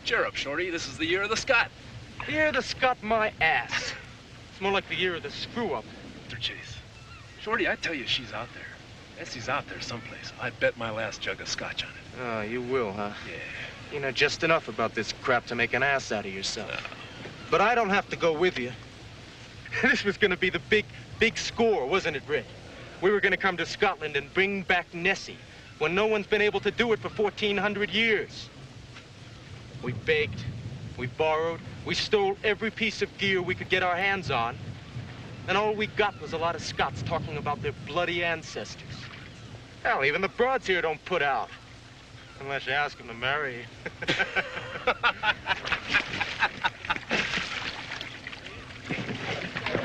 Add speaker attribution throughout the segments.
Speaker 1: Cheer up, Shorty. This is the year of the Scot.
Speaker 2: The year of the Scot, my ass. It's more like the year of the screw-up.
Speaker 1: Mr. Chase. Shorty, I tell you, she's out there. Nessie's out there someplace. I bet my last jug of scotch on it.
Speaker 2: Oh, you will, huh?
Speaker 1: Yeah.
Speaker 2: You know just enough about this crap to make an ass out of yourself.
Speaker 1: No.
Speaker 2: But I don't have to go with you. This was gonna be the big score, wasn't it, Red? We were gonna come to Scotland and bring back Nessie when no one's been able to do it for 1,400 years. We begged, we borrowed, we stole every piece of gear we could get our hands on, and all we got was a lot of Scots talking about their bloody ancestors. Hell, even the broads here don't put out. Unless you ask them to marry.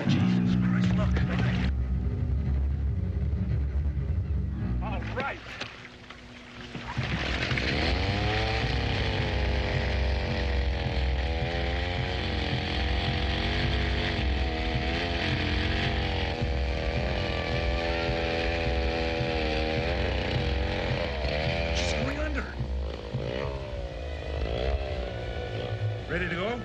Speaker 2: Jesus Christ, look. All right.
Speaker 3: Ready to go?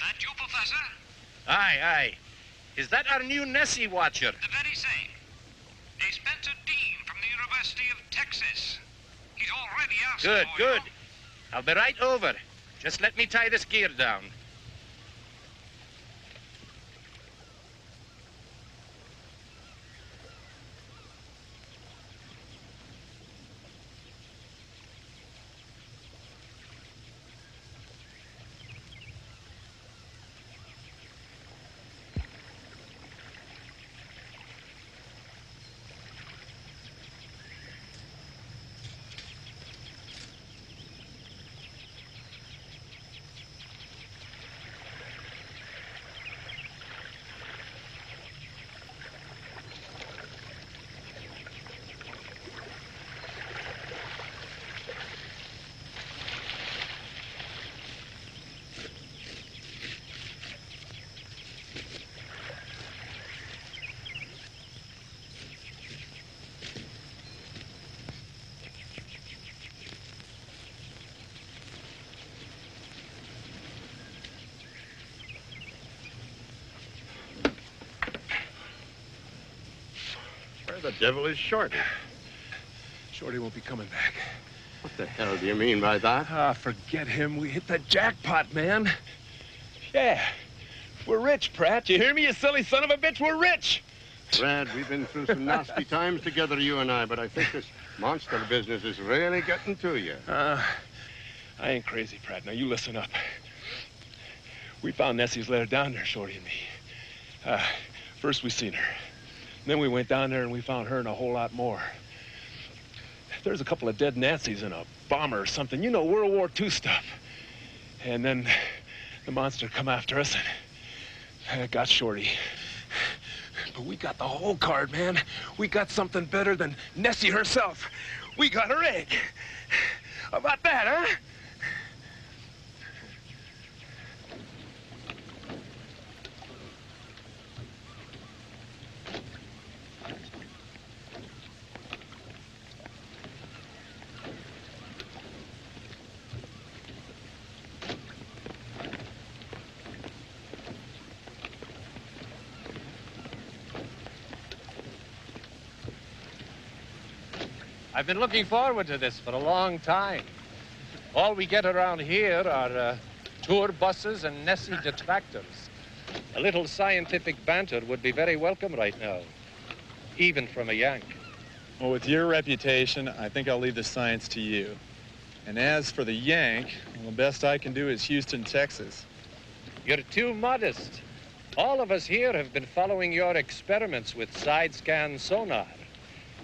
Speaker 4: That you, Professor?
Speaker 2: Aye, aye. Is that our new Nessie watcher?
Speaker 4: The very same. A Spencer Dean from the University of Texas. He's already asked
Speaker 2: Good,
Speaker 4: for
Speaker 2: good.
Speaker 4: you.
Speaker 2: I'll be right over. Just let me tie this gear down.
Speaker 3: the devil is Shorty?
Speaker 1: Shorty won't be coming back.
Speaker 3: What the hell do you mean by that?
Speaker 1: Ah, forget him. We hit the jackpot, man. Yeah. We're rich, Pratt. You hear me, you silly son of a bitch? We're rich!
Speaker 3: Brad, we've been through some nasty times together, you and I, but I think this monster business is really getting to you.
Speaker 1: I ain't crazy, Pratt. Now, you listen up. We found Nessie's lair down there, Shorty and me. First we seen her. Then we went down there and we found her and a whole lot more. There's a couple of dead Nazis in a bomber or something. You know, World War II stuff. And then the monster come after us and got Shorty. But we got the whole card, man. We got something better than Nessie herself. We got her egg. How about that, huh?
Speaker 5: I've been looking forward to this for a long time. All we get around here are tour buses and Nessie detractors. A little scientific banter would be very welcome right now, even from a Yank.
Speaker 6: Well, with your reputation, I think I'll leave the science to you. And as for the Yank, well, the best I can do is Houston, Texas.
Speaker 5: You're too modest. All of us here have been following your experiments with side-scan sonar.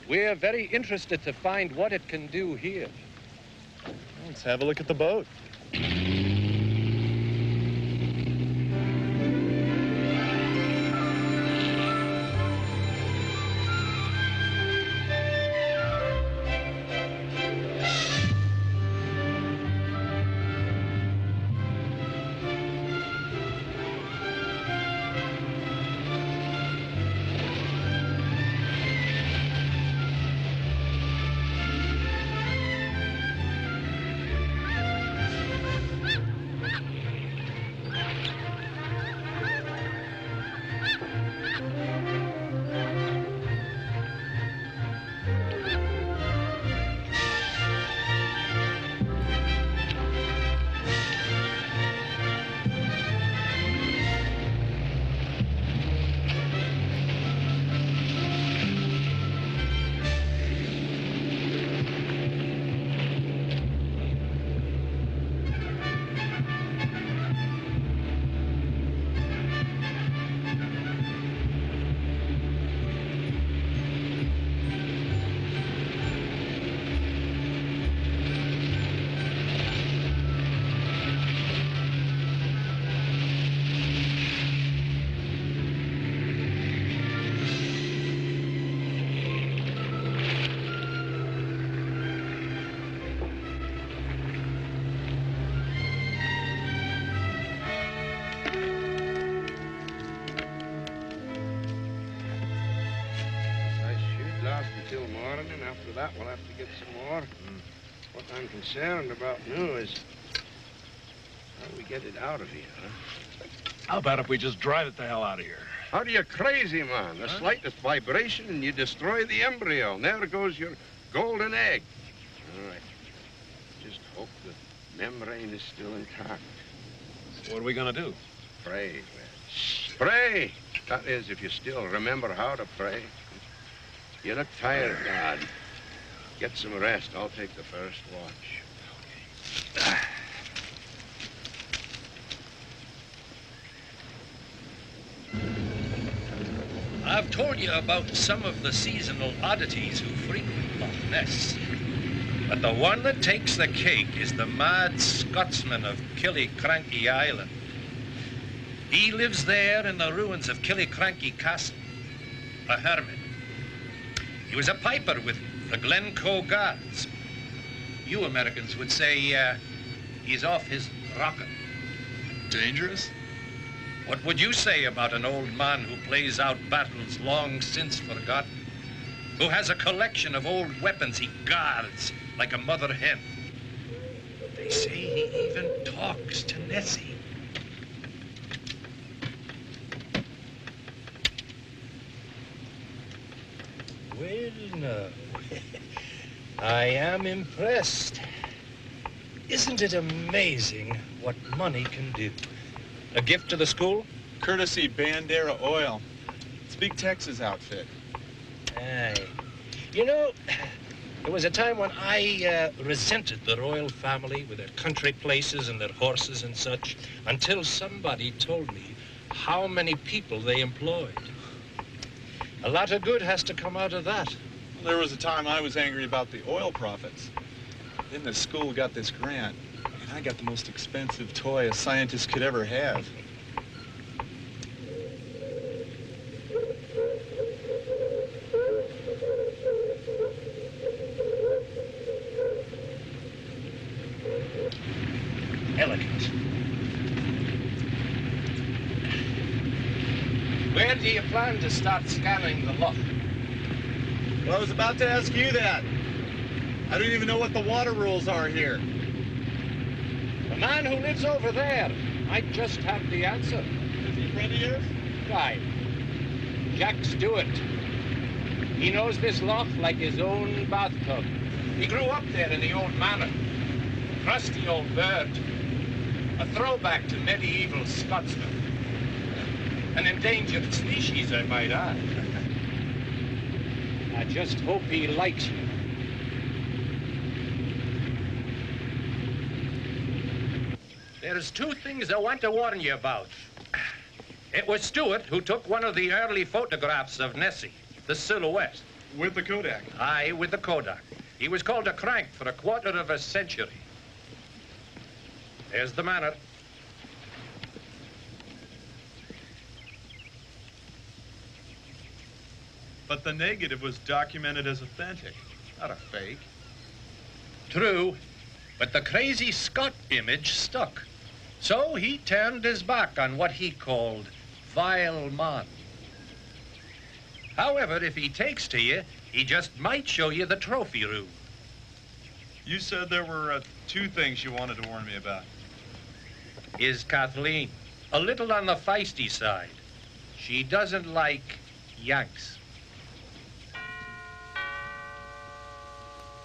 Speaker 5: We're very interested to find what it can do here.
Speaker 6: Let's have a look at the boat.
Speaker 3: That we'll have to get some more. What I'm concerned about now is how we get it out of here, huh?
Speaker 1: How about if we just drive it the hell out of here?
Speaker 3: How do you crazy, man? The slightest vibration and you destroy the embryo. And there goes your golden egg. All right. Just hope the membrane is still intact.
Speaker 1: So what are we gonna do?
Speaker 3: Pray, man. Pray! That is, if you still remember how to pray. You look tired, Dad. Get some rest. I'll take the first watch.
Speaker 5: I've told you about some of the seasonal oddities who frequent Loch Ness. But the one that takes the cake is the mad Scotsman of Killiecrankie Island. He lives there in the ruins of Killiecrankie Castle, a hermit. He was a piper with the Glencoe Guards. You Americans would say he's off his rocker.
Speaker 6: Dangerous?
Speaker 5: What would you say about an old man who plays out battles long since forgotten? Who has a collection of old weapons he guards like a mother hen? They say he even talks to Nessie. Well, no. I am impressed. Isn't it amazing what money can do? A gift to the school?
Speaker 6: Courtesy Bandera Oil. It's a big Texas outfit.
Speaker 5: Aye. You know, there was a time when I resented the royal family with their country places and their horses and such, until somebody told me how many people they employed. A lot of good has to come out of that.
Speaker 6: Well, there was a time I was angry about the oil profits. Then the school got this grant, and I got the most expensive toy a scientist could ever have.
Speaker 5: Elegant. Where do you plan to start scanning the loch?
Speaker 6: Well, I was about to ask you that. I don't even know what the water rules are here.
Speaker 5: The man who lives over there might just have the answer.
Speaker 6: Is he a friend of yours?
Speaker 5: Right. Jack Stewart. He knows this loch like his own bathtub. He grew up there in the old manor. Crusty old bird. A throwback to medieval Scotsman. An endangered species, I might add. I just hope he likes you. There's two things I want to warn you about. It was Stewart who took one of the early photographs of Nessie, the silhouette.
Speaker 6: With the Kodak?
Speaker 5: Aye, with the Kodak. He was called a crank for a quarter of a century. There's the manor.
Speaker 6: But the negative was documented as authentic, not a fake.
Speaker 5: True, but the crazy Scot image stuck. So he turned his back on what he called vile man. However, if he takes to you, he just might show you the trophy room.
Speaker 6: You said there were two things you wanted to warn me about.
Speaker 5: Is Kathleen a little on the feisty side? She doesn't like Yanks.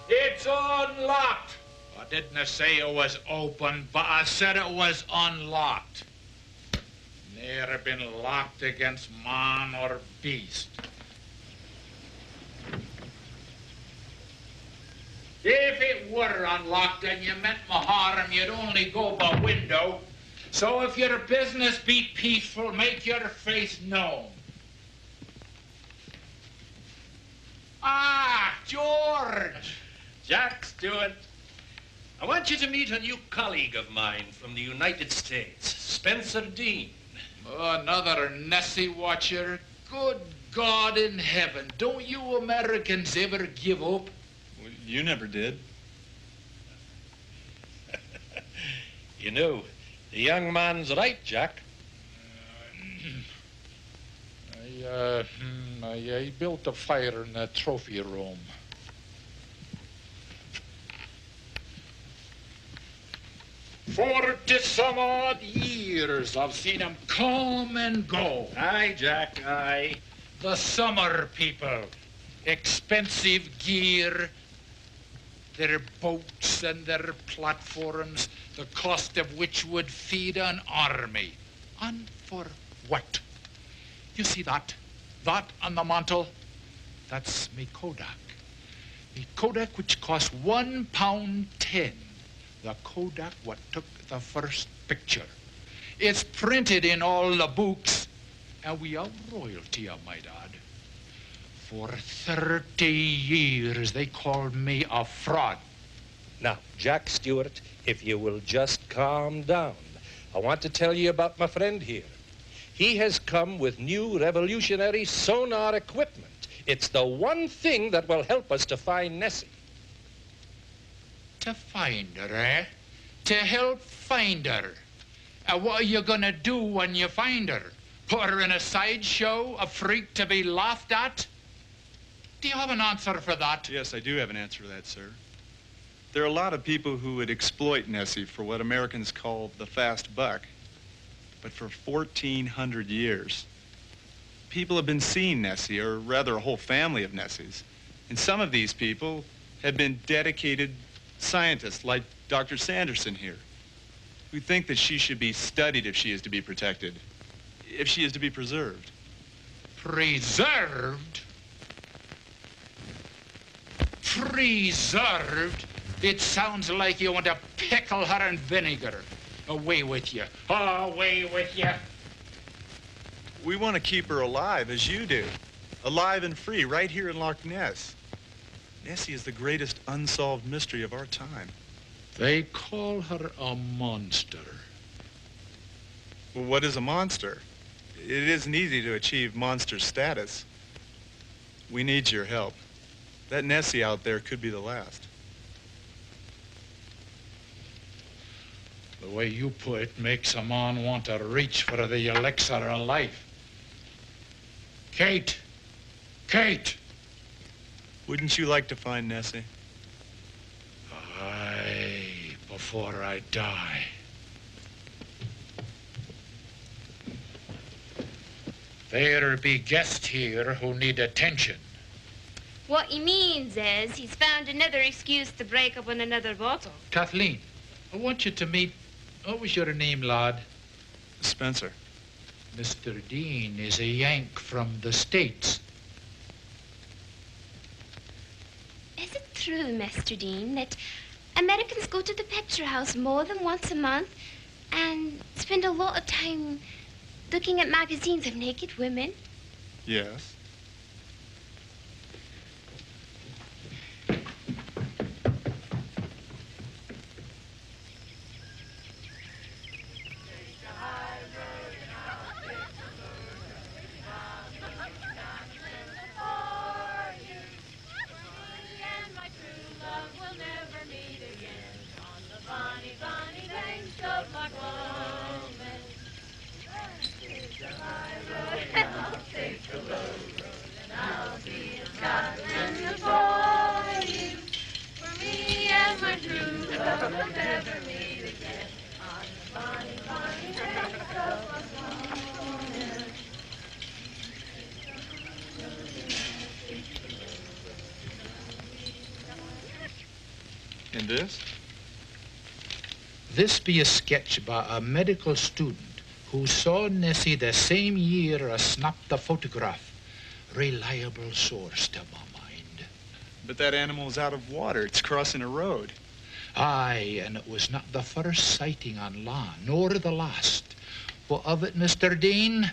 Speaker 7: It's unlocked. I didn't say it was open, but I said it was unlocked. Never been locked against man or beast. If it were unlocked and you meant no harm, you'd only go by window. So if your business be peaceful, make your face known. Ah, George!
Speaker 5: Jack Stewart, I want you to meet a new colleague of mine from the United States, Spencer Dean.
Speaker 7: Another Nessie watcher? Good God in heaven, don't you Americans ever give up?
Speaker 6: Well, you never did.
Speaker 5: You know, the young man's right, Jack.
Speaker 7: I built a fire in the trophy room. For some odd years, I've seen 'em come and go.
Speaker 5: Aye, Jack, aye.
Speaker 7: The summer people, expensive gear, their boats and their platforms, the cost of which would feed an army. And for what? You see that? That on the mantle? That's me Kodak. Me Kodak which cost £1.10. The Kodak what took the first picture. It's printed in all the books, and we have royalty, I might add. For 30 years, they called me a fraud.
Speaker 5: Now, Jack Stewart, if you will just calm down, I want to tell you about my friend here. He has come with new revolutionary sonar equipment. It's the one thing that will help us to find Nessie.
Speaker 7: To find her, eh? To help find her. What are you gonna do when you find her? Put her in a sideshow, a freak to be laughed at? Do you have an answer for that?
Speaker 6: Yes, I do have an answer to that, sir. There are a lot of people who would exploit Nessie for what Americans call the fast buck. But for 1,400 years, People have been seeing Nessie, or rather a whole family of Nessies. And some of these people have been dedicated scientists like Dr. Sanderson here, who think that she should be studied if she is to be protected, if she is to be preserved.
Speaker 7: Preserved? Preserved? It sounds like you want to pickle her in vinegar. Away with you. Away with you.
Speaker 6: We want to keep her alive, as you do. Alive and free, right here in Loch Ness. Nessie is the greatest unsolved mystery of our time.
Speaker 7: They call her a monster.
Speaker 6: Well, what is a monster? It isn't easy to achieve monster status. We need your help. That Nessie out there could be the last.
Speaker 7: The way you put it makes a man want to reach for the elixir of life. Kate! Kate!
Speaker 6: Wouldn't you like to find Nessie?
Speaker 7: Aye, before I die. There be guests here who need attention.
Speaker 8: What he means is he's found another excuse to break up on another bottle.
Speaker 7: Kathleen, I want you to meet... What was your name, lad?
Speaker 6: Spencer.
Speaker 7: Mr. Dean is a Yank from the States.
Speaker 8: Is it true, Mr. Dean, that Americans go to the picture house more than once a month and spend a lot of time looking at magazines of naked women?
Speaker 6: Yes. And this?
Speaker 7: This be a sketch by a medical student who saw Nessie the same year as snapped the photograph. Reliable source to my mind.
Speaker 6: But that animal is out of water. It's crossing a road.
Speaker 7: Aye, and it was not the first sighting on land, nor the last. What of it, Mr. Dean?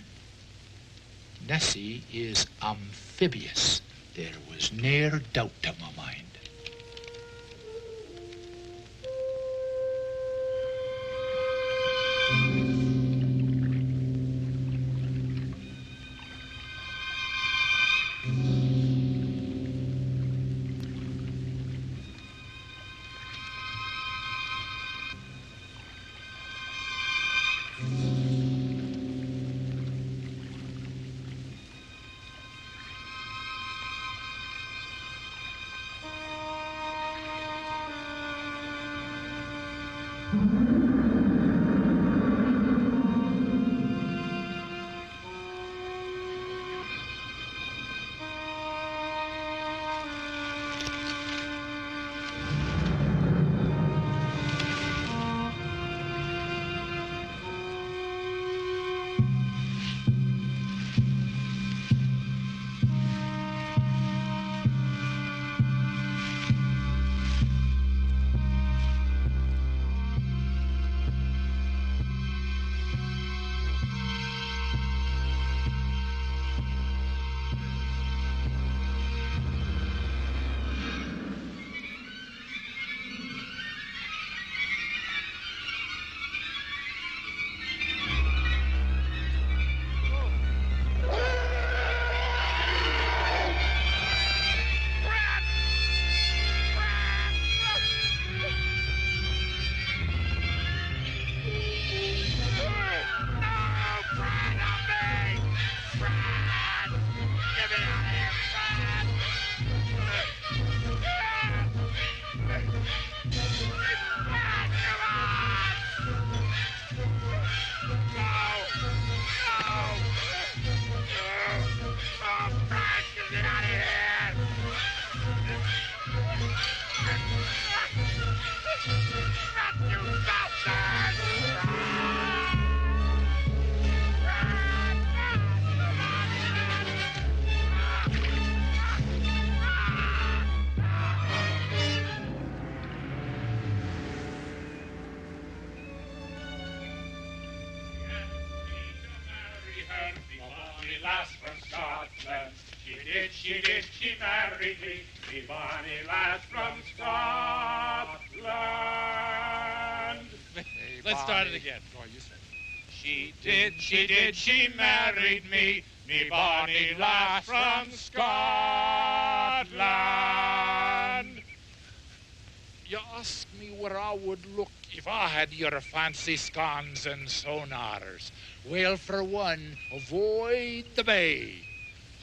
Speaker 7: Nessie is amphibious. There was ne'er doubt to my mind.
Speaker 9: lass from Scotland. She did, she married me bonny lass from Scotland.
Speaker 7: Let's start it again. Go on, you say.
Speaker 9: She did, she married me bonny lass from Scotland.
Speaker 7: You ask me where I would look if I had your fancy scones and sonars. Well, for one, avoid the bay.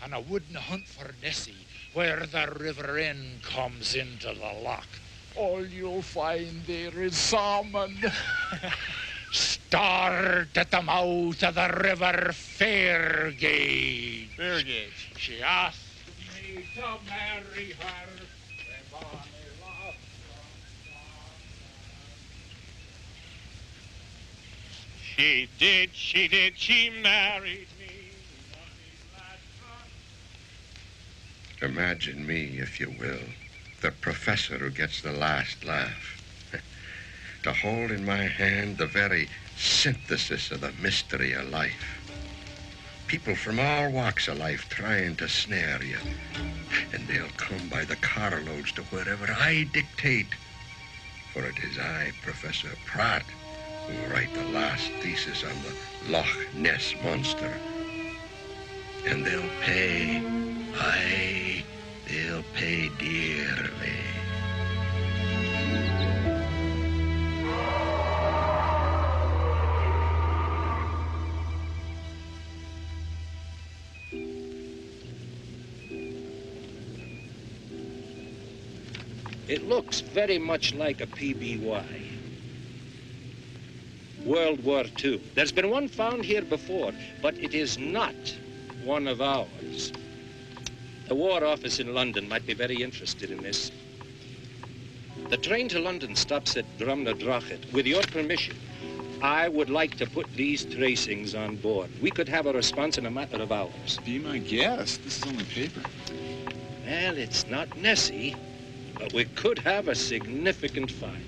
Speaker 7: And I wouldn't hunt for Nessie, where the river Inn comes into the loch. All you'll find there is salmon. Start at the mouth of the river Fairgate.
Speaker 6: Fairgate.
Speaker 7: She asked me to marry her.
Speaker 9: She did, she married me.
Speaker 3: Imagine me, if you will, the professor who gets the last laugh. To hold in my hand the very synthesis of the mystery of life. People from all walks of life trying to snare you. And they'll come by the carloads to wherever I dictate. For it is I, Professor Pratt, who will write the last thesis on the Loch Ness monster. And they'll pay, aye, they'll pay dearly.
Speaker 5: It looks very much like a PBY. World War II. There's been one found here before, but it is not one of ours. The War Office in London might be very interested in this. The train to London stops at Drumnadrochit. With your permission, I would like to put these tracings on board. We could have a response in a matter of hours.
Speaker 6: Be my guest. This is only paper.
Speaker 5: Well, it's not Nessie, but we could have a significant find.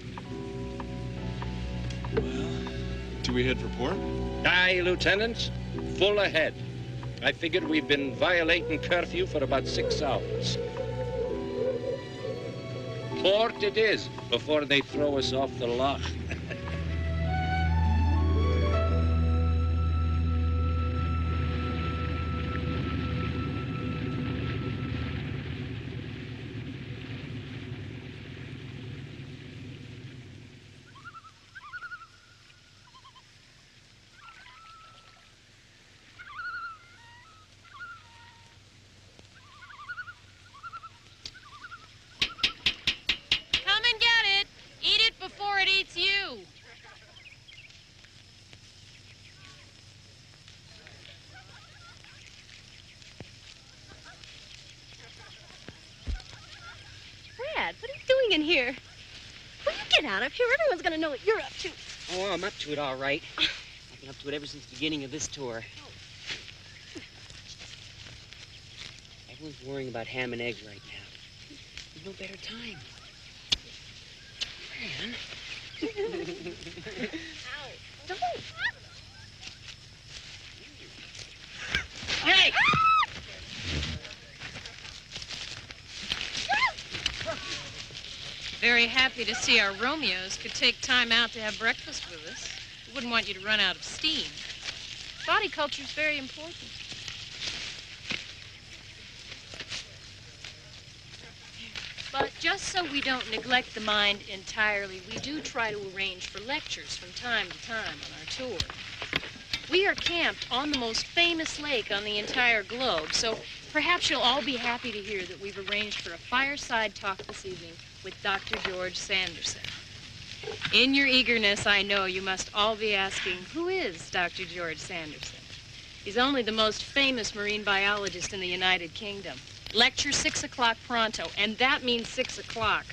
Speaker 6: Well, do we head for port?
Speaker 5: Aye, Lieutenant. Full ahead. I figured we've been violating curfew for about 6 hours. Port it is, before they throw us off the loch.
Speaker 10: In here. Will you get out of here? Everyone's gonna know what you're up to.
Speaker 11: Oh, I'm up to it, all right. I've been up to it ever since the beginning of this tour. Everyone's worrying about ham and eggs right now. There's no better time. Man.
Speaker 10: Ow. Don't.
Speaker 11: Hey!
Speaker 12: Very happy to see our Romeos could take time out to have breakfast with us. We wouldn't want you to run out of steam. Body culture is very important. But just so we don't neglect the mind entirely, we do try to arrange for lectures from time to time on our tour. We are camped on the most famous lake on the entire globe, so perhaps you'll all be happy to hear that we've arranged for a fireside talk this evening with Dr. George Sanderson. In your eagerness, I know you must all be asking, who is Dr. George Sanderson? He's only the most famous marine biologist in the United Kingdom. Lecture 6 o'clock pronto, and that means 6 o'clock.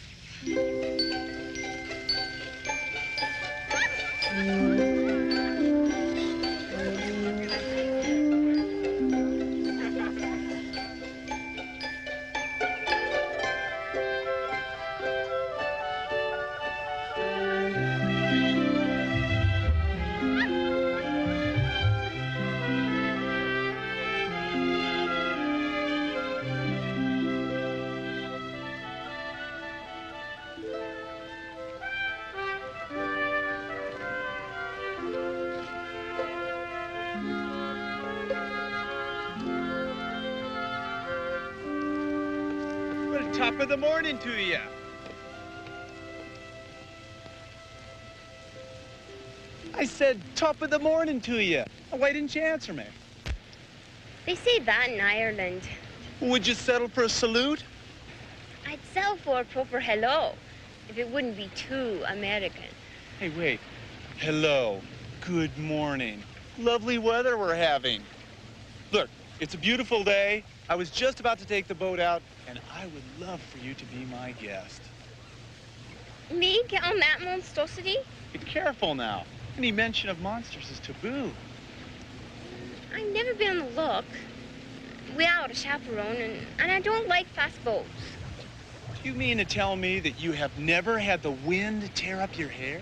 Speaker 6: Well, top of the morning to you. I said top of the morning to you. Why didn't you answer me?
Speaker 8: They say that in Ireland.
Speaker 6: Would you settle for a salute?
Speaker 8: I'd settle for a proper hello, if it wouldn't be too American.
Speaker 6: Hey, wait. Hello. Good morning. Lovely weather we're having. Look, it's a beautiful day. I was just about to take the boat out, and I would love for you to be my guest.
Speaker 8: Me get on that monstrosity?
Speaker 6: Be careful now. Any mention of monsters is taboo.
Speaker 8: I've never been on the Loch without a chaperone, and I don't like fast boats.
Speaker 6: Do you mean to tell me that you have never had the wind tear up your hair?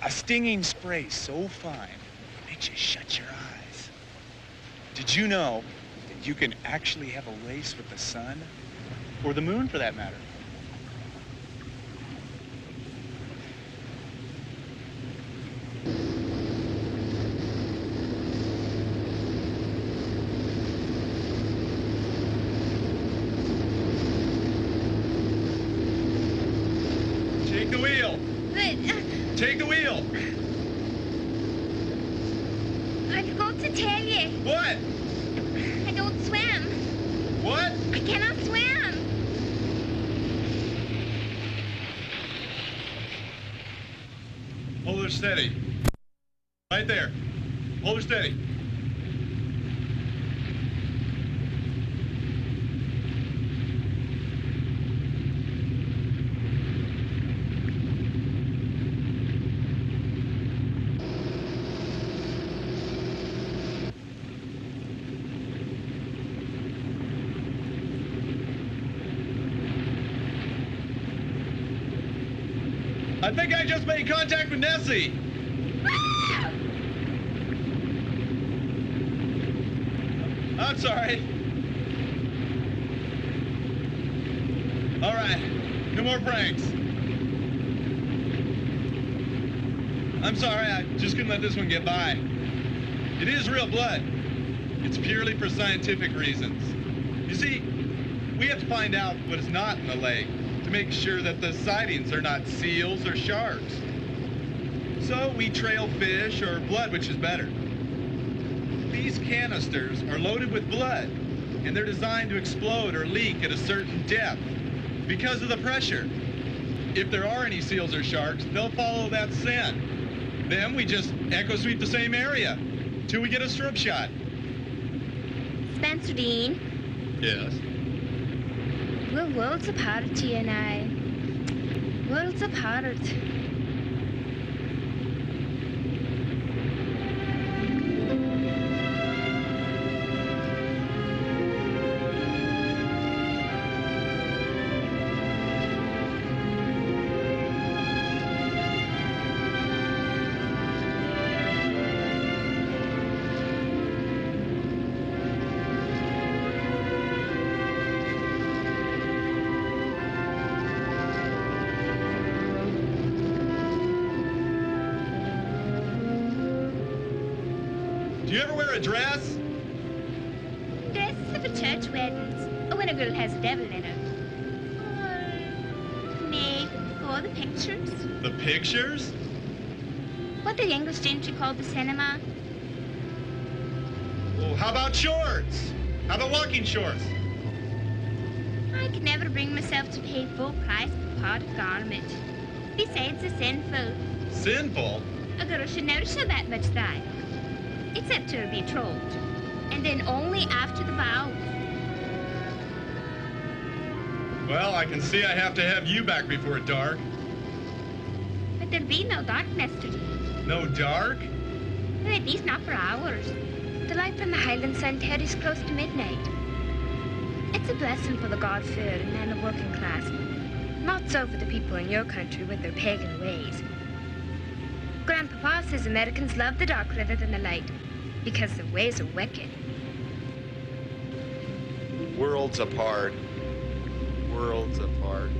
Speaker 6: A stinging spray so fine, it makes you shut your eyes. Did you know that you can actually have a race with the sun? Or the moon, for that matter? Take the wheel.
Speaker 8: But,
Speaker 6: Take the wheel.
Speaker 8: I forgot to tell you.
Speaker 6: What?
Speaker 8: I don't swim.
Speaker 6: What?
Speaker 8: I cannot swim.
Speaker 6: Hold her steady. Right there. Hold her steady. I think I just made contact with Nessie. I'm sorry. All right, no more pranks. I'm sorry, I just couldn't let this one get by. It is real blood. It's purely for scientific reasons. You see, we have to find out what is not in the lake to make sure that the sightings are not seals or sharks. So we trail fish or blood, which is better. These canisters are loaded with blood, and they're designed to explode or leak at a certain depth because of the pressure. If there are any seals or sharks, they'll follow that scent. Then we just echo sweep the same area till we get a strip shot.
Speaker 8: Spencer Dean,
Speaker 6: Yes?
Speaker 8: we're worlds apart, you and I. Worlds apart.
Speaker 6: Do you ever wear a dress?
Speaker 8: Dresses are for church weddings, or when a girl has a devil in her. Or maybe for the pictures.
Speaker 6: The pictures?
Speaker 8: What the English gentry called the cinema.
Speaker 6: Well, how about shorts? How about walking shorts?
Speaker 8: I could never bring myself to pay full price for part of garment. Besides, it's sinful.
Speaker 6: Sinful?
Speaker 8: A girl should never show that much thigh. Except to her betrothed. And then only after the vows.
Speaker 6: Well, I can see I have to have you back before dark.
Speaker 8: But there'll be no darkness to do.
Speaker 6: No dark?
Speaker 8: Or at least not for hours. The light from the Highland sun tarries close to midnight. It's a blessing for the God-fearing and the working class. Not so for the people in your country with their pagan ways. Grandpapa says Americans love the dark rather than the light, because their ways are wicked.
Speaker 6: Worlds apart. Worlds apart.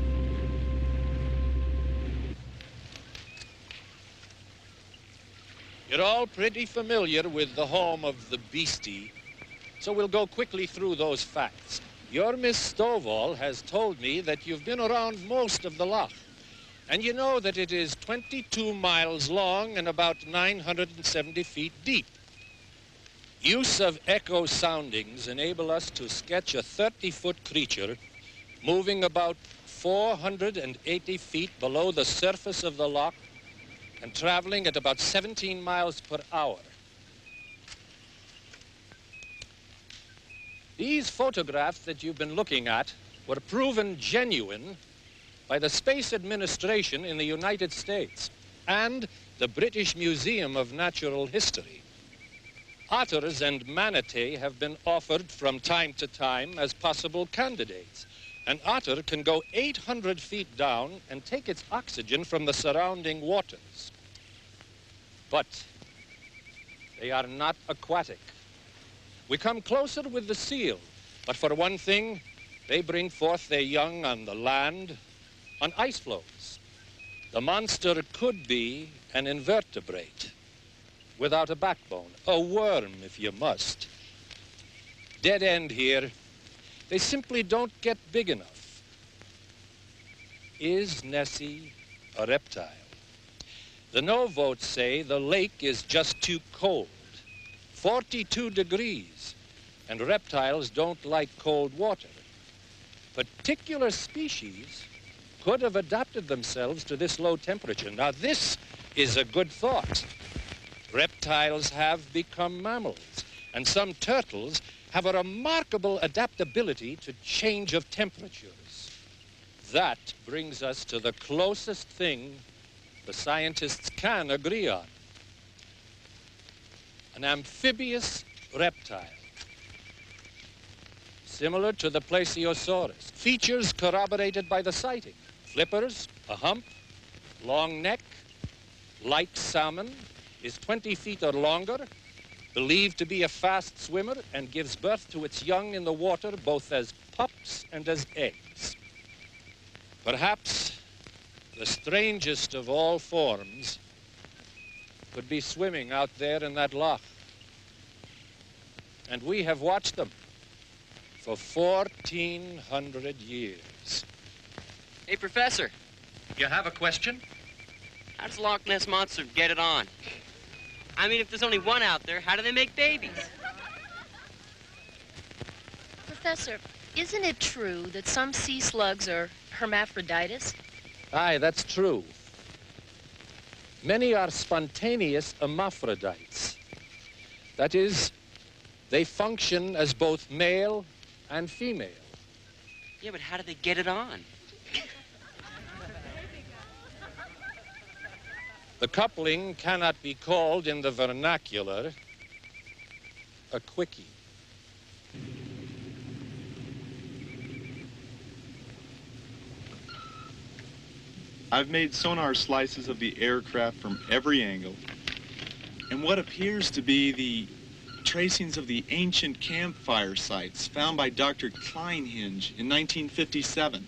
Speaker 5: You're all pretty familiar with the home of the beastie, so we'll go quickly through those facts. Your Miss Stovall has told me that you've been around most of the loch. And you know that it is 22 miles long and about 970 feet deep. Use of echo soundings enable us to sketch a 30-foot creature moving about 480 feet below the surface of the loch and traveling at about 17 miles per hour. These photographs that you've been looking at were proven genuine by the Space Administration in the United States and the British Museum of Natural History. Otters and manatee have been offered from time to time as possible candidates. An otter can go 800 feet down and take its oxygen from the surrounding waters. But they are not aquatic. We come closer with the seal, but for one thing, they bring forth their young on the land, on ice floes. The monster could be an invertebrate, without a backbone, a worm if you must. Dead end here. They simply don't get big enough. Is Nessie a reptile? The no votes say the lake is just too cold, 42 degrees, and reptiles don't like cold water. Particular species could have adapted themselves to this low temperature. Now, this is a good thought. Reptiles have become mammals, and some turtles have a remarkable adaptability to change of temperatures. That brings us to the closest thing the scientists can agree on. An amphibious reptile, similar to the Plesiosaurus. Features corroborated by the sighting. Flippers, a hump, long neck, like salmon, is 20 feet or longer, believed to be a fast swimmer, and gives birth to its young in the water both as pups and as eggs. Perhaps the strangest of all forms could be swimming out there in that loch. And we have watched them for 1,400 years.
Speaker 11: Hey, Professor.
Speaker 5: You have a question?
Speaker 11: How does Loch Ness Monster get it on? I mean, if there's only one out there, how do they make babies?
Speaker 12: Professor, isn't it true that some sea slugs are hermaphrodites?
Speaker 5: Aye, that's true. Many are spontaneous hermaphrodites. That is, they function as both male and female.
Speaker 11: Yeah, but how do they get it on?
Speaker 5: The coupling cannot be called in the vernacular a quickie.
Speaker 6: I've made sonar slices of the aircraft from every angle, and what appears to be the tracings of the ancient campfire sites found by Dr. Kleinhinge in 1957.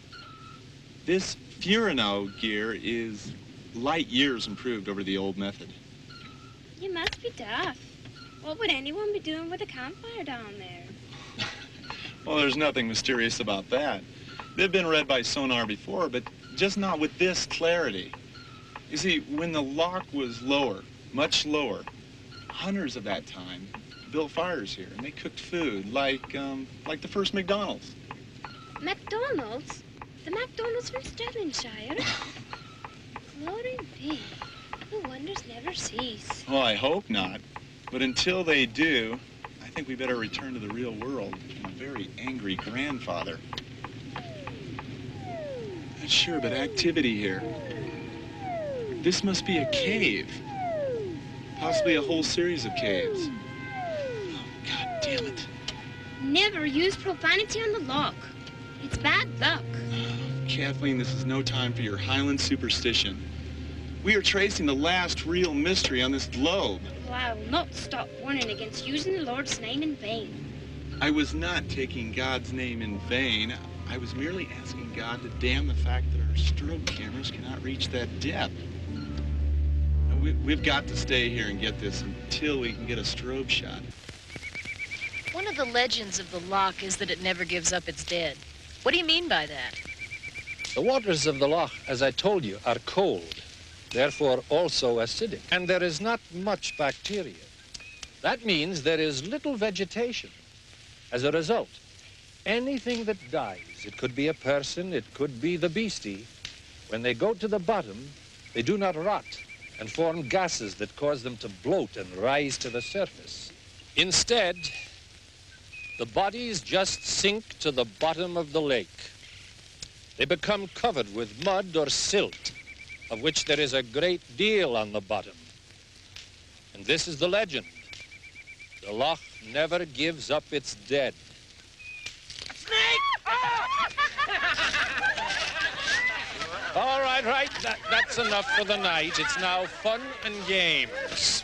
Speaker 6: This Furano gear is light years improved over the old method.
Speaker 8: You must be daft. What would anyone be doing with a campfire down there?
Speaker 6: Well, there's nothing mysterious about that. They've been read by sonar before, but just not with this clarity. You see, when the loch was lower, much lower, hunters of that time built fires here, and they cooked food like the first McDonald's.
Speaker 8: McDonald's? The McDonald's from Stirlingshire? Glory be. The wonders never cease.
Speaker 6: Well, I hope not. But until they do, I think we better return to the real world and a very angry grandfather. Not sure, but activity here. This must be a cave. Possibly a whole series of caves. Oh, God damn it.
Speaker 8: Never use profanity on the loch. It's bad luck.
Speaker 6: Kathleen, this is no time for your Highland superstition. We are tracing the last real mystery on this globe.
Speaker 8: Well, I will not stop warning against using the Lord's name in vain.
Speaker 6: I was not taking God's name in vain. I was merely asking God to damn the fact that our strobe cameras cannot reach that depth. We've got to stay here and get this until we can get a strobe shot.
Speaker 12: One of the legends of the loch is that it never gives up its dead. What do you mean by that?
Speaker 13: The waters of the loch, as I told you, are cold, therefore also acidic, and there is not much bacteria. That means there is little vegetation. As a result, anything that dies, it could be a person, it could be the beastie, when they go to the bottom, they do not rot and form gases that cause them to bloat and rise to the surface. Instead, the bodies just sink to the bottom of the lake. They become covered with mud or silt, of which there is a great deal on the bottom. And this is the legend. The loch never gives up its dead.
Speaker 11: Snake!
Speaker 13: All right, that's enough for the night. It's now fun and games.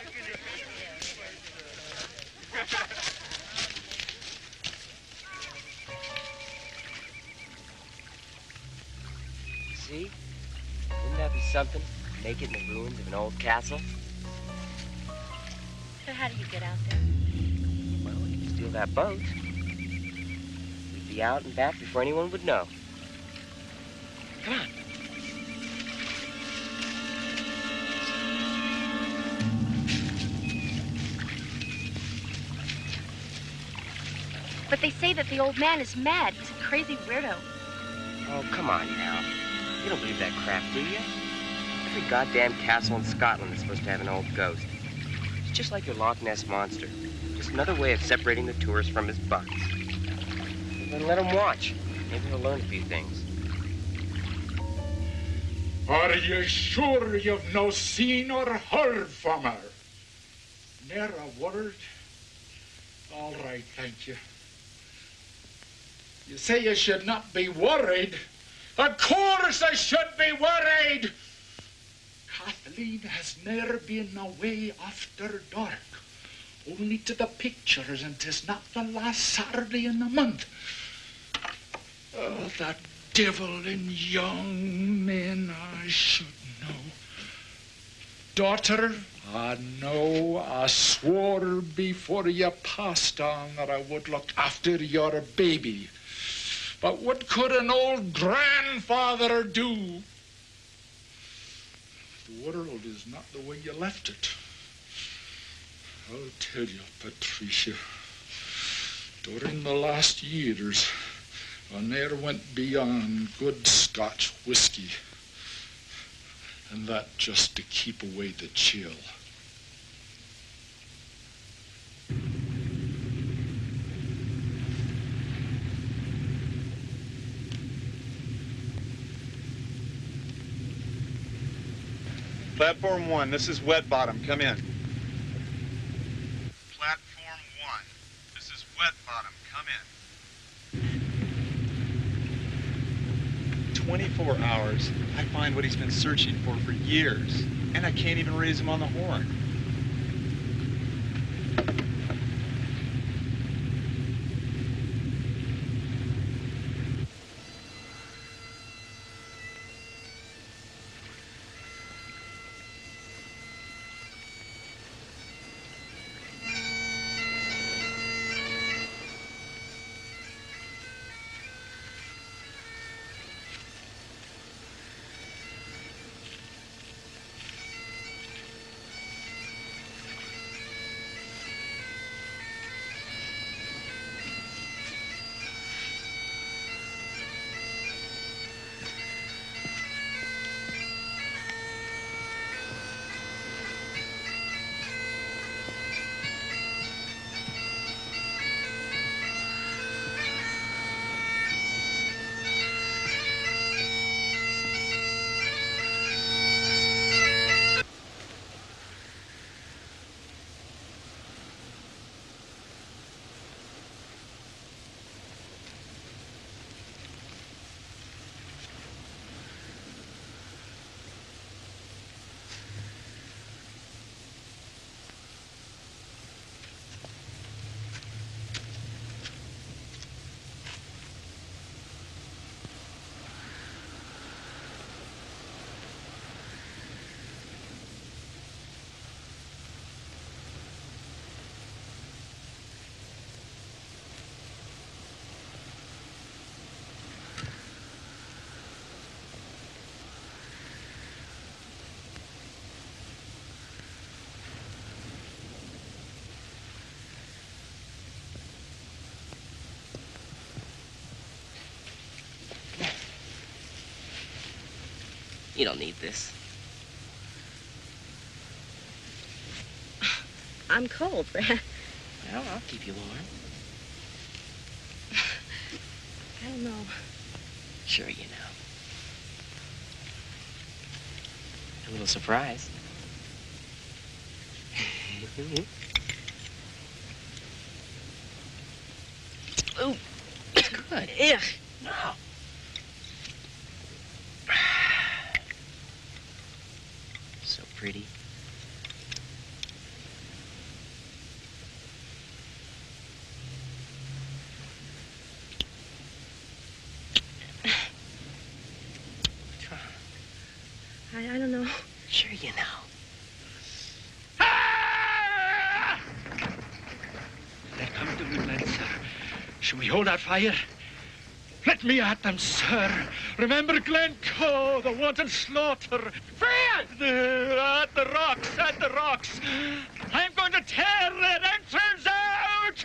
Speaker 11: See? Wouldn't that be something? Make it in the ruins of an old castle?
Speaker 10: So how do you get out there?
Speaker 11: Well, we could steal that boat. We'd be out and back before anyone would know. Come on.
Speaker 10: But they say that the old man is mad. He's a crazy weirdo.
Speaker 11: Oh, come on now. You don't believe that crap, do you? Every goddamn castle in Scotland is supposed to have an old ghost. It's just like your Loch Ness monster. Just another way of separating the tourist from his bucks. Then let him watch. Maybe he'll learn a few things.
Speaker 7: Are you sure you've no seen or heard from her? Ne'er a word? All right, thank you. You say you should not be worried. Of course I should be worried. Kathleen has ne'er been away after dark. Only to the pictures, and 'tis not the last Saturday in the month. Oh, that devil in young men, I should know. Daughter, I know I swore before you passed on that I would look after your baby. But what could an old grandfather do? The world is not the way you left it. I'll tell you, Patricia, during the last years, I ne'er went beyond good Scotch whiskey. And that just to keep away the chill.
Speaker 6: Platform 1, this is Wet Bottom. Come in. Platform 1, this is Wet Bottom. Come in. 24 hours, I find what he's been searching for years, and I can't even raise him on the horn.
Speaker 11: You don't need this.
Speaker 10: I'm cold, Fred.
Speaker 11: Well, I'll keep you warm.
Speaker 10: I don't know.
Speaker 11: Sure you know. A little surprise. Ooh, it's good.
Speaker 10: Ugh.
Speaker 11: No. So pretty.
Speaker 10: I don't know.
Speaker 11: Sure you know.
Speaker 14: They're coming to Woodland, sir. Shall we hold our fire? Let me at them, sir. Remember Glencoe, the wanton slaughter. Fred! At the rocks. I'm going to tear that entrance out!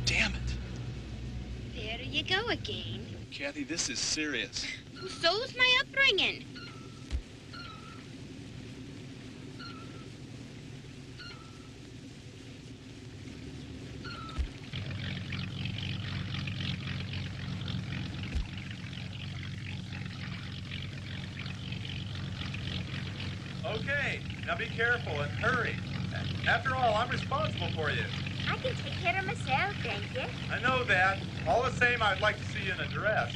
Speaker 6: Damn it.
Speaker 8: There you go again.
Speaker 6: Kathy, this is serious.
Speaker 8: Well, so's my upbringing.
Speaker 15: Okay, now be careful and hurry. After all, I'm responsible for you.
Speaker 16: I can take care of myself, thank you.
Speaker 15: I know that. All the same, I'd like to see you in a dress.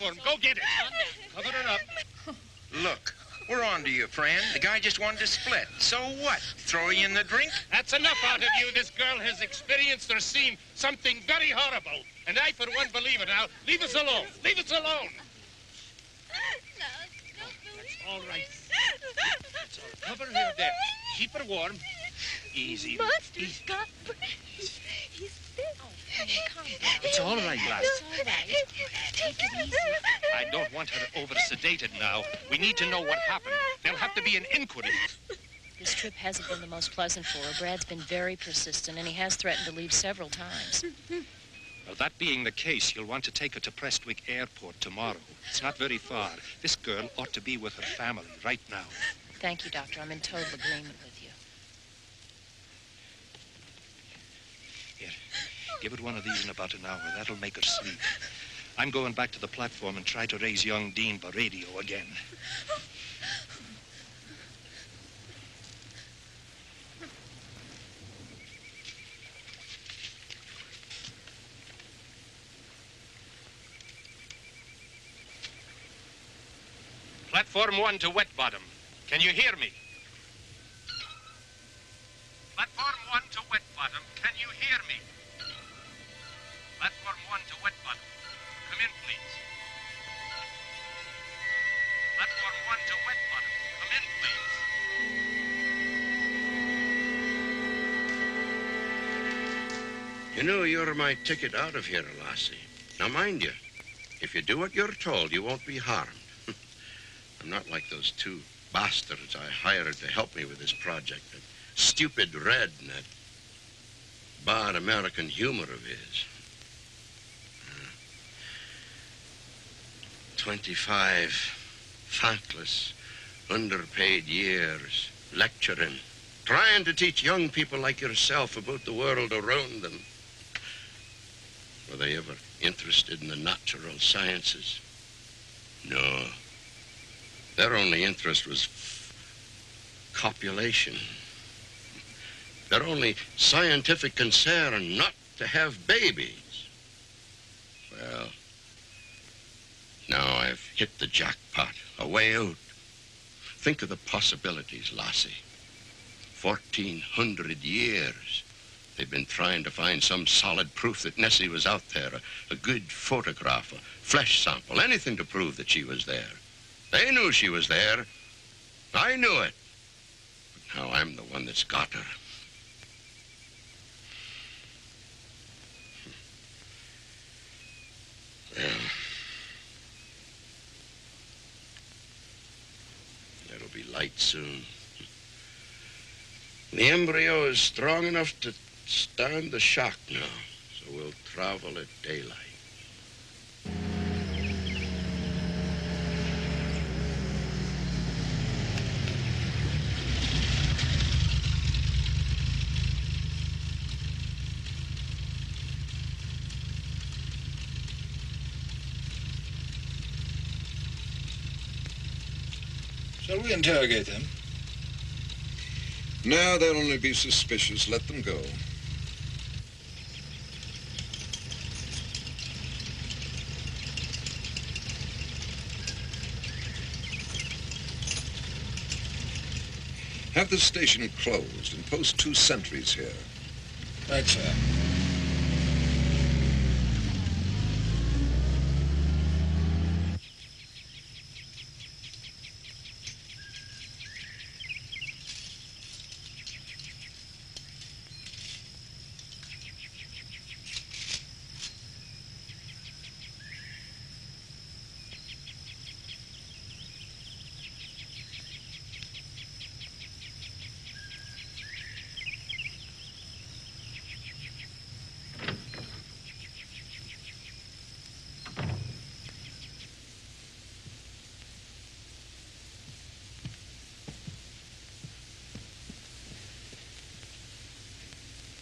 Speaker 5: platform. Go get it. Cover her up.
Speaker 3: Look, we're on to you, friend. The guy just wanted to split. So what? Throw you in the drink?
Speaker 5: That's enough out of you. This girl has experienced or seen something very horrible. And I, for one, believe it now. Leave us alone. Leave us alone. That's all right. That's all right. Cover her there. Keep her warm. Easy.
Speaker 10: Monster's got brains. He's sick.
Speaker 12: Calm down.
Speaker 5: It's all right, lass.
Speaker 12: It's all right. Take it easy.
Speaker 5: I don't want her over-sedated now. We need to know what happened. There'll have to be an inquiry.
Speaker 12: This trip hasn't been the most pleasant for her. Brad's been very persistent, and he has threatened to leave several times.
Speaker 5: Well, that being the case, you'll want to take her to Prestwick Airport tomorrow. It's not very far. This girl ought to be with her family right now.
Speaker 12: Thank you, Doctor. I'm in total agreement with you.
Speaker 5: Here, give her one of these in about an hour. That'll make her sleep. I'm going back to the platform and try to raise young Dean by radio again. Platform 1 to Wet Bottom. Can you hear me? Platform 1 to Wet Bottom. Can you hear me? Platform 1 to Wet Bottom. Come in, please. Platform 1 to Wet Bottom. Come in, please.
Speaker 3: You know, you're my ticket out of here, lassie. Now, mind you, if you do what you're told, you won't be harmed. I'm not like those two bastards I hired to help me with this project. That stupid Red and that bad American humor of his. 25 thankless, underpaid years lecturing, trying to teach young people like yourself about the world around them. Were they ever interested in the natural sciences? No. Their only interest was copulation. Their only scientific concern not to have babies. Well, now I've hit the jackpot, a way out. Think of the possibilities, lassie. 1,400 years. They've been trying to find some solid proof that Nessie was out there, a good photograph, a flesh sample, anything to prove that she was there. They knew she was there. I knew it. But now I'm the one that's got her. Well, it'll be light soon. The embryo is strong enough to stand the shock now, so we'll travel at daylight.
Speaker 17: Shall we interrogate them? No, they'll only be suspicious. Let them go. Have the station closed and post 2 sentries here. Right, sir.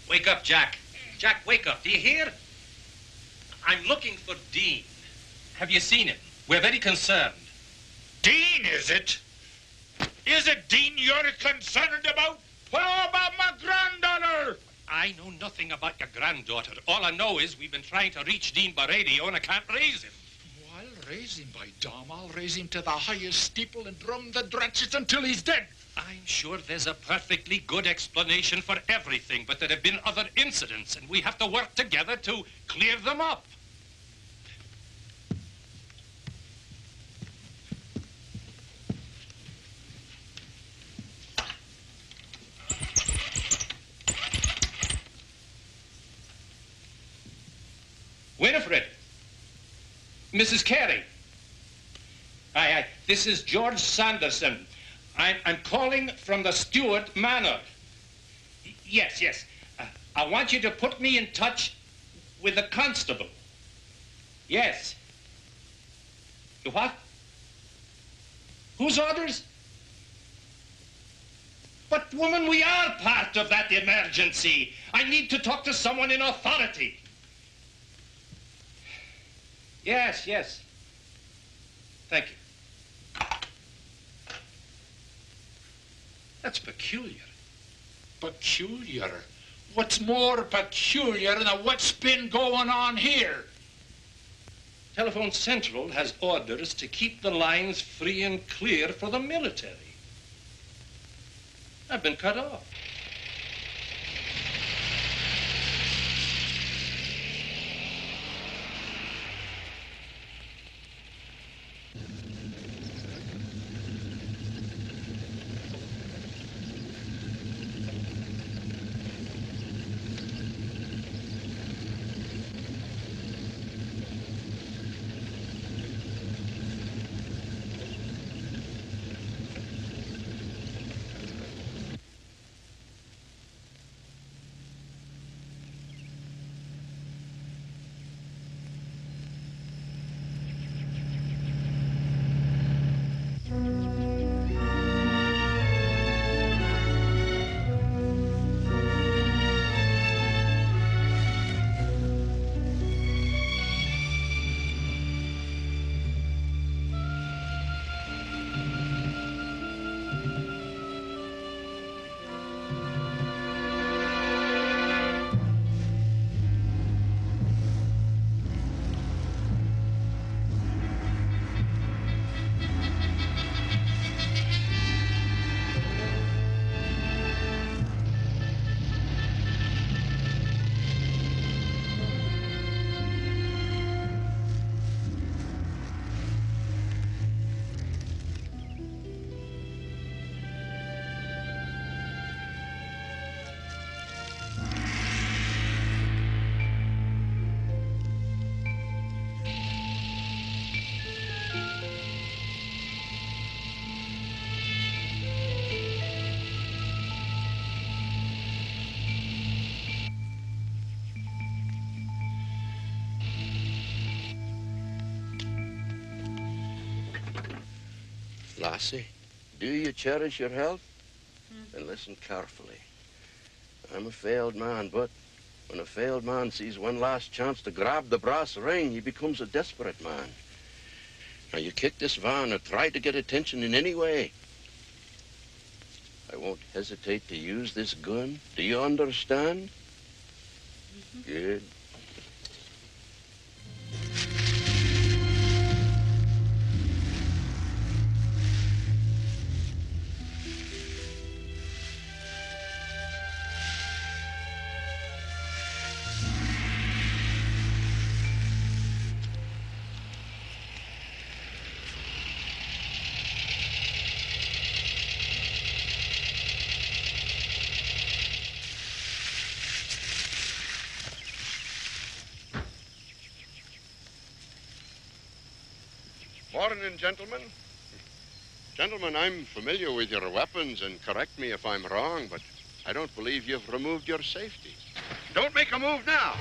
Speaker 5: Wake up, Jack. Jack, wake up. Do you hear? I'm looking for Dean. Have you seen him? We're very concerned.
Speaker 7: Dean, is it? Is it Dean you're concerned about? What about my granddaughter?
Speaker 5: I know nothing about your granddaughter. All I know is we've been trying to reach Dean by radio and I can't raise him.
Speaker 7: Well, raise him, by Dom. I'll raise him to the highest steeple and drum the dratchets until he's dead.
Speaker 5: I'm sure there's a perfectly good explanation for everything, but there have been other incidents, and we have to work together to clear them up. Winifred. Mrs. Carey. Aye. This is George Sanderson. I'm calling from the Stewart Manor. Yes. I want you to put me in touch with the constable. Yes. What? Whose orders? But, woman, we are part of that emergency. I need to talk to someone in authority. Yes. Thank you. That's peculiar.
Speaker 7: Peculiar? What's more peculiar than what's been going on here?
Speaker 5: Telephone Central has orders to keep the lines free and clear for the military. I've been cut off.
Speaker 3: Lassie, do you cherish your health? Then listen carefully. I'm a failed man, but when a failed man sees one last chance to grab the brass ring, he becomes a desperate man. Now, you kick this van or try to get attention in any way, I won't hesitate to use this gun. Do you understand? Good. Morning, gentlemen. Gentlemen, I'm familiar with your weapons, and correct me if I'm wrong, but I don't believe you've removed your safety. Don't make a move now.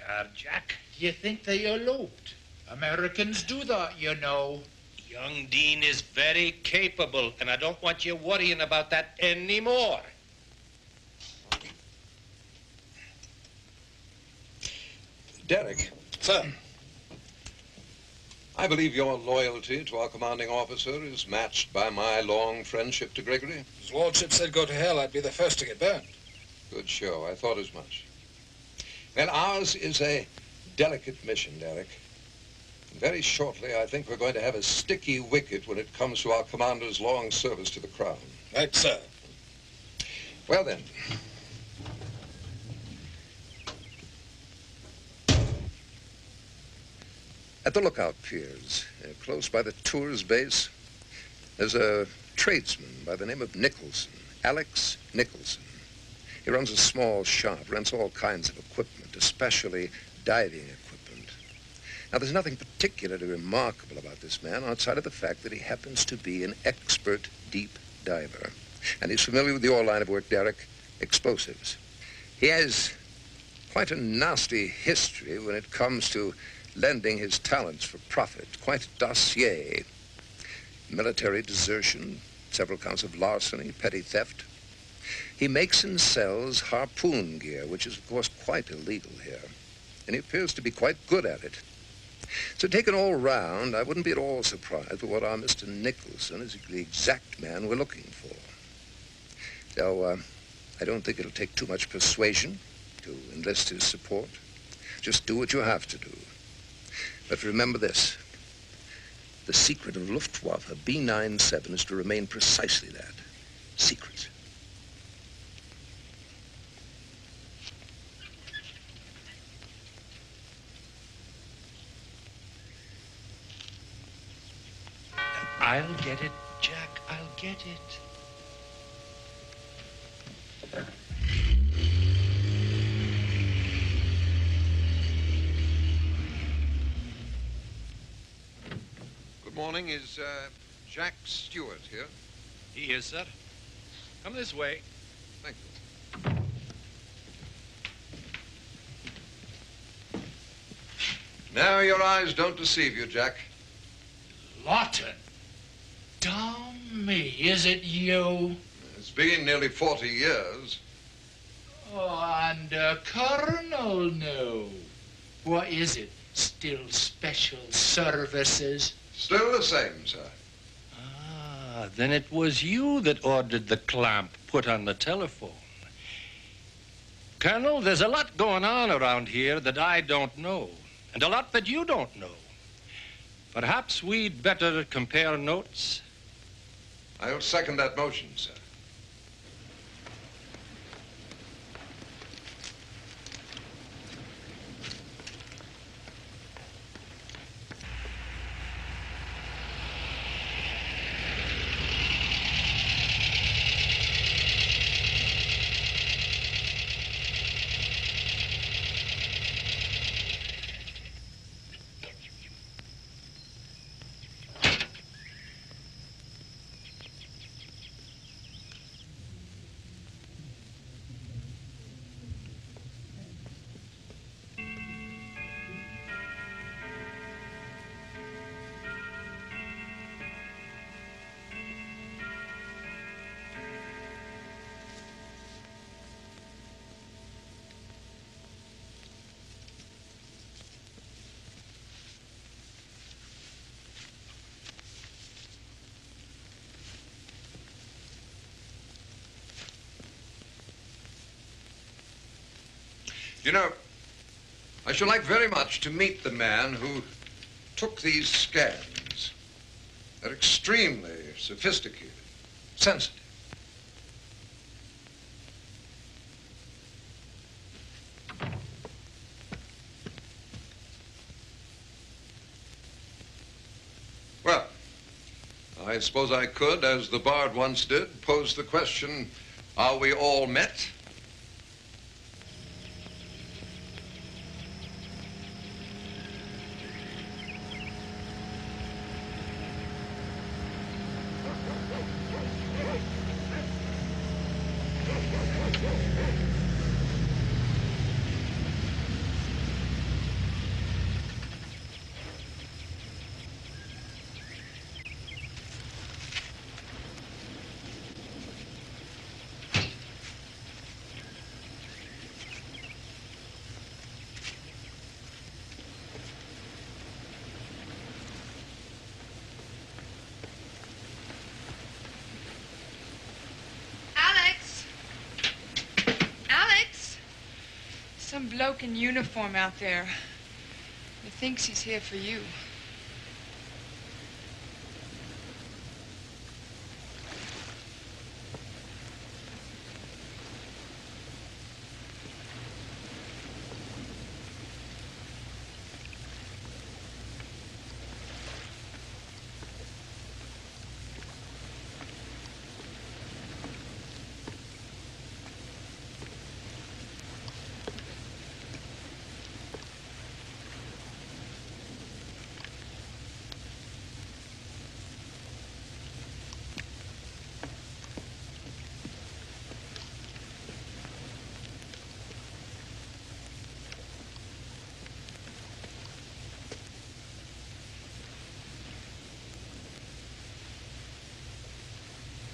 Speaker 5: are, Jack.
Speaker 7: Do you think they eloped? Americans do that, you know.
Speaker 5: Young Dean is very capable, and I don't want you worrying about that anymore.
Speaker 17: Derek.
Speaker 13: Sir.
Speaker 17: I believe your loyalty to our commanding officer is matched by my long friendship to Gregory.
Speaker 13: His lordship said go to hell, I'd be the first to get burned.
Speaker 17: Good show. I thought as much. Well, ours is a delicate mission, Derek. And very shortly, I think we're going to have a sticky wicket when it comes to our commander's long service to the Crown.
Speaker 13: Right, sir.
Speaker 17: Well, then. At the lookout piers, close by the tours base, there's a tradesman by the name of Nicholson, Alex Nicholson. He runs a small shop, rents all kinds of equipment, especially diving equipment. Now, there's nothing particularly remarkable about this man outside of the fact that he happens to be an expert deep diver. And he's familiar with your line of work, Derek, explosives. He has quite a nasty history when it comes to lending his talents for profit. Quite a dossier. Military desertion, several counts of larceny, petty theft. He makes and sells harpoon gear, which is, of course, quite illegal here. And he appears to be quite good at it. So taken all round, I wouldn't be at all surprised with what our Mr. Nicholson is the exact man we're looking for. So, I don't think it'll take too much persuasion to enlist his support. Just do what you have to do. But remember this. The secret of Luftwaffe B-97 is to remain precisely that. Secret.
Speaker 5: I'll get it, Jack. I'll get it.
Speaker 17: Good morning. Is Jack Stewart here?
Speaker 5: He is, sir. Come this way.
Speaker 17: Thank you. Now your eyes don't deceive you, Jack.
Speaker 7: Lawton. Damn me, is it you?
Speaker 17: It's been nearly 40 years.
Speaker 7: Oh, and Colonel, no. What is it? Still special services?
Speaker 17: Still the same, sir.
Speaker 5: Ah, then it was you that ordered the clamp put on the telephone. Colonel, there's a lot going on around here that I don't know, and a lot that you don't know. Perhaps we'd better compare notes.
Speaker 17: I'll second that motion, sir. You know, I should like very much to meet the man who took these scans. They're extremely sophisticated, sensitive. Well, I suppose I could, as the Bard once did, pose the question, are we all met?
Speaker 18: some bloke in uniform out there. He thinks he's here for you.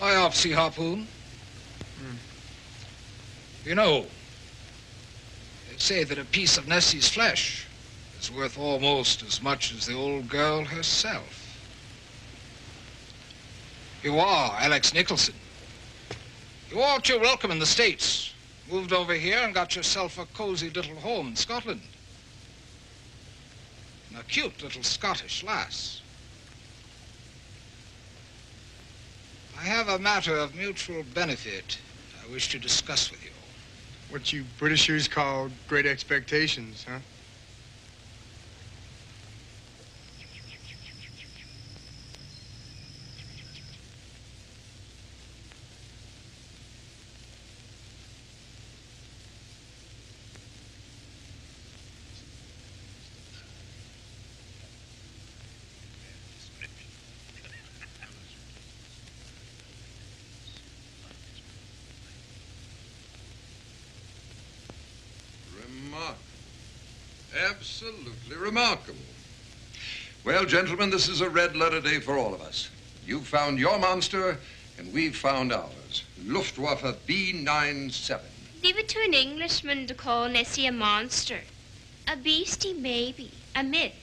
Speaker 19: Biopsy harpoon. You know, they say that a piece of Nessie's flesh is worth almost as much as the old girl herself. You are Alex Nicholson. You aren't your welcome in the States. Moved over here and got yourself a cozy little home in Scotland. And a cute little Scottish lass. I have a matter of mutual benefit I wish to discuss with you.
Speaker 20: What you Britishers call great expectations, huh?
Speaker 17: Absolutely remarkable. Well, gentlemen, this is a red-letter day for all of us. You've found your monster, and we've found ours. Luftwaffe B-97.
Speaker 8: Leave it to an Englishman to call Nessie a monster. A beastie, maybe. A myth.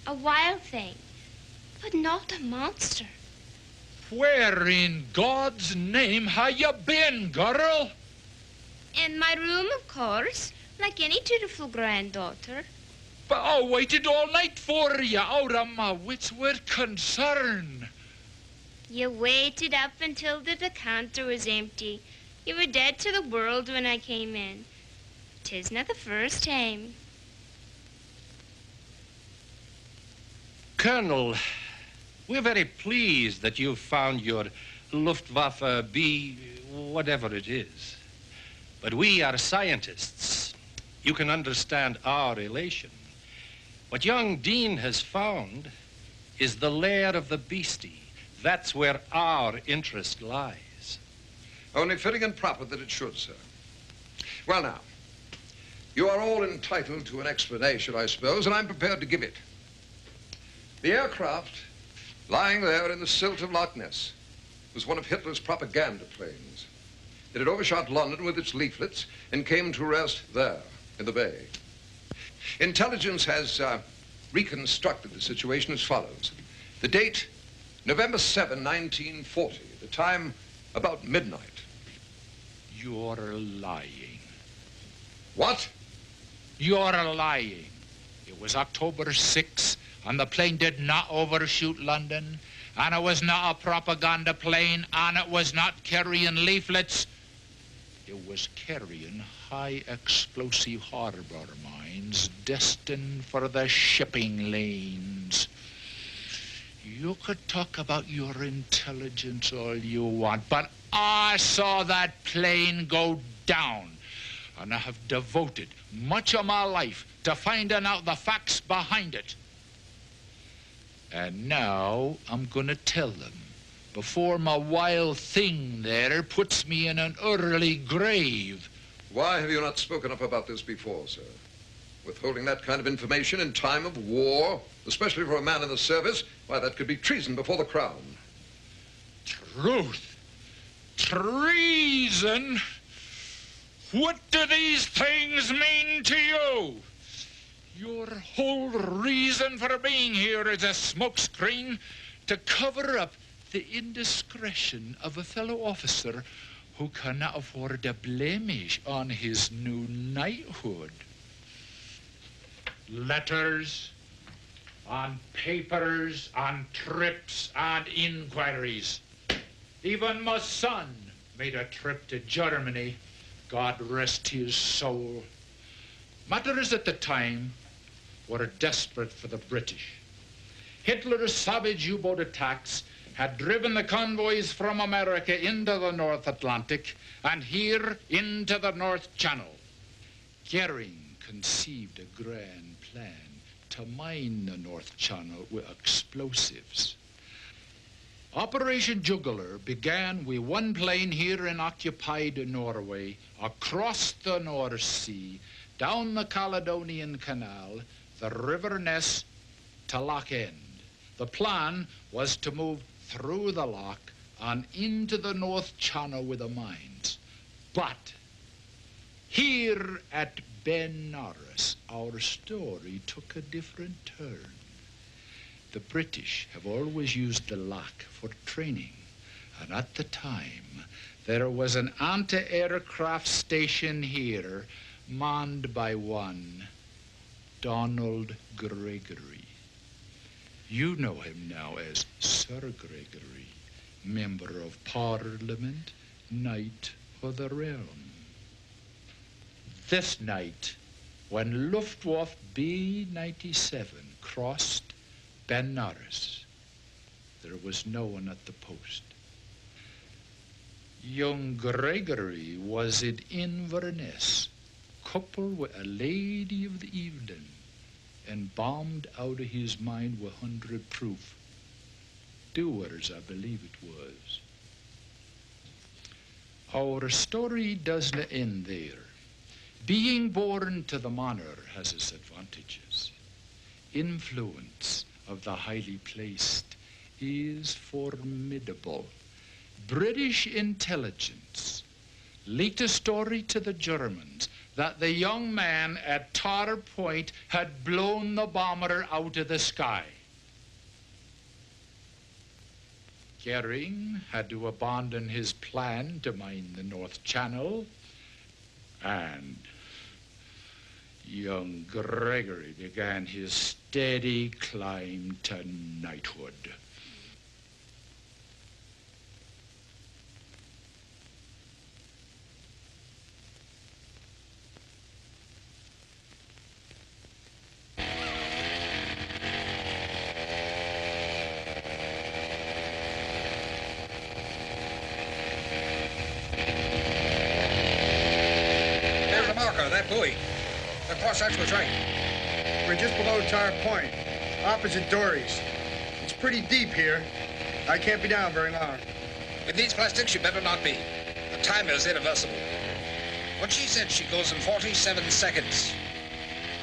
Speaker 8: A wild thing. But not a monster.
Speaker 7: Where in God's name have you been, girl?
Speaker 8: In my room, of course. Like any dutiful granddaughter.
Speaker 7: But I waited all night for you, out of my wits with concern.
Speaker 8: You waited up until the decanter was empty. You were dead to the world when I came in. 'Tis not the first time.
Speaker 5: Colonel, we're very pleased that you've found your Luftwaffe B, whatever it is. But we are scientists. You can understand our elation. What young Dean has found is the lair of the beastie. That's where our interest lies.
Speaker 17: Only fitting and proper that it should, sir. Well, now, you are all entitled to an explanation, I suppose, and I'm prepared to give it. The aircraft lying there in the silt of Loch Ness was one of Hitler's propaganda planes. It had overshot London with its leaflets and came to rest there in the bay. Intelligence has reconstructed the situation as follows. The date, November 7, 1940. The time, about midnight.
Speaker 7: You're lying.
Speaker 17: What?
Speaker 7: You're lying. It was October 6, and the plane did not overshoot London, and it was not a propaganda plane, and it was not carrying leaflets. It was carrying high-explosive harbor mines destined for the shipping lanes. You could talk about your intelligence all you want, but I saw that plane go down, and I have devoted much of my life to finding out the facts behind it. And now I'm gonna tell them before my wild thing there puts me in an early grave.
Speaker 17: Why have you not spoken up about this before, sir? Withholding that kind of information in time of war, especially for a man in the service, why, that could be treason before the crown.
Speaker 7: Truth? Treason? What do these things mean to you? Your whole reason for being here is a smokescreen to cover up the indiscretion of a fellow officer who cannot afford a blemish on his new knighthood. letters, on papers, on trips, and inquiries. Even my son made a trip to Germany. God rest his soul. Matters at the time were desperate for the British. Hitler's savage U-boat attacks had driven the convoys from America into the North Atlantic and here into the North Channel. Goering conceived a grand plan to mine the North Channel with explosives. Operation Jugular began with one plane here in occupied Norway, across the North Sea, down the Caledonian Canal, the River Ness to Loch End. The plan was to move through the loch and into the North Channel with the mines. But here at Benares, our story took a different turn. The British have always used the loch for training, and at the time, there was an anti-aircraft station here manned by one Donald Gregory. You know him now as Sir Gregory, Member of Parliament, Knight of the Realm. This night, when Luftwaffe B-97 crossed Benares, there was no one at the post. Young Gregory was in Inverness, coupled with a lady of the evening, and bombed out of his mind with 100 proof. Doers, I believe it was. Our story doesn't end there. Being born to the manor has its advantages. Influence of the highly placed is formidable. British intelligence leaked a story to the Germans that the young man at Tar Point had blown the bomber out of the sky. Goering had to abandon his plan to mine the North Channel, and young Gregory began his steady climb to knighthood.
Speaker 19: There's a marker, that buoy. The Crosshatch was right.
Speaker 20: We're just below Tar Point, opposite Dory's. It's pretty deep here. I can't be down very long.
Speaker 19: With these plastics, you better not be. The timer is irreversible. What she said, she goes in 47 seconds.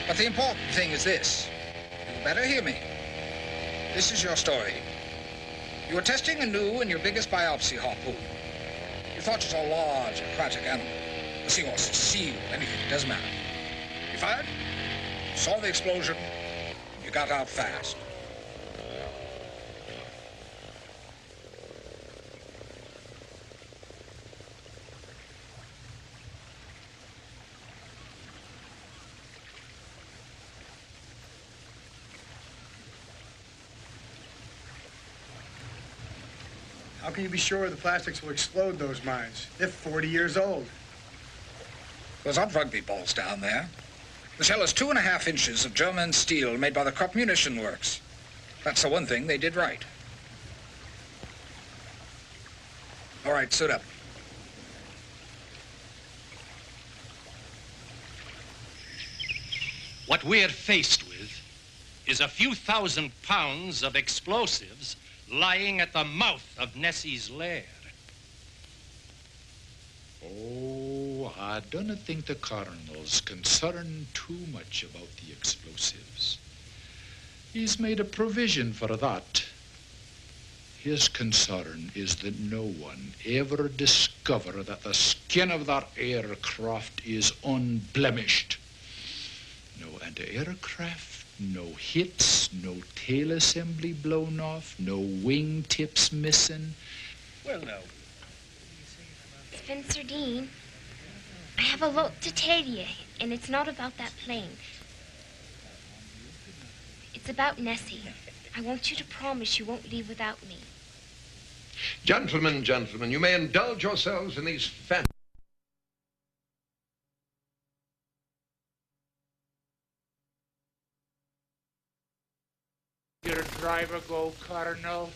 Speaker 19: But the important thing is this. You better hear me. This is your story. You were testing a new and your biggest biopsy harpoon. You thought you saw a large aquatic animal. A seahorse, a seal, anything, it doesn't matter. You fired, you saw the explosion, you got out fast.
Speaker 20: How can you be sure the plastics will explode those mines? They're 40 years old.
Speaker 19: There's not rugby balls down there. The shell is 2.5 inches of German steel made by the Krupp Munition Works. That's the one thing they did right. All right, suit up.
Speaker 5: What we're faced with is a few thousand pounds of explosives lying at the mouth of Nessie's lair.
Speaker 7: Oh, I don't think the Colonel's concerned too much about the explosives. He's made a provision for that. His concern is that no one ever discover that the skin of that aircraft is unblemished. No anti-aircraft, no hits, no tail assembly blown off, no wing tips missing.
Speaker 5: Well, now,
Speaker 8: Spencer Dean, I have a lot to tell you, and it's not about that plane. It's about Nessie. I want you to promise you won't leave without me.
Speaker 17: Gentlemen, gentlemen, you may indulge yourselves in these fantasies.
Speaker 7: Your driver go, Colonel?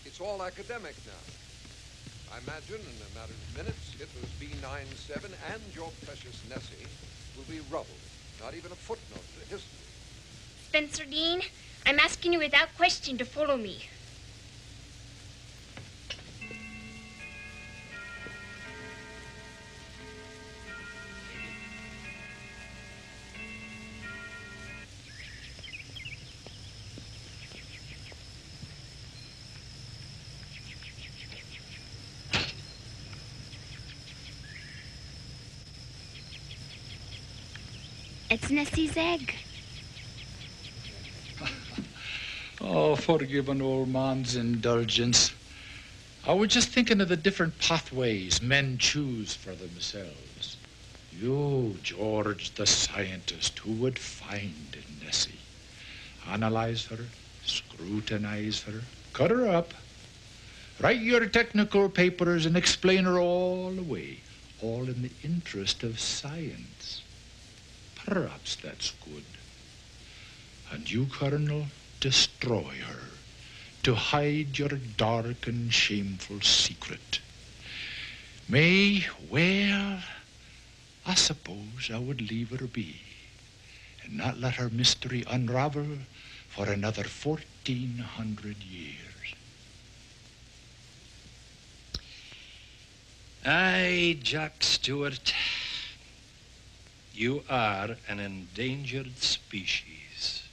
Speaker 17: It's all academic now. I imagine in a matter of minutes, Hitler's B-97 and your precious Nessie will be rubble. Not even a footnote to history.
Speaker 8: Spencer Dean, I'm asking you without question to follow me. It's Nessie's egg.
Speaker 7: Oh, forgive an old man's indulgence. I was just thinking of the different pathways men choose for themselves. You, George, the scientist, who would find Nessie, analyze her, scrutinize her, cut her up, write your technical papers and explain her all away, all in the interest of science. Perhaps that's good. And you, Colonel, destroy her to hide your dark and shameful secret. Well, I suppose I would leave her be and not let her mystery unravel for another 1,400 years.
Speaker 5: Aye, Jack Stewart. You are an endangered species.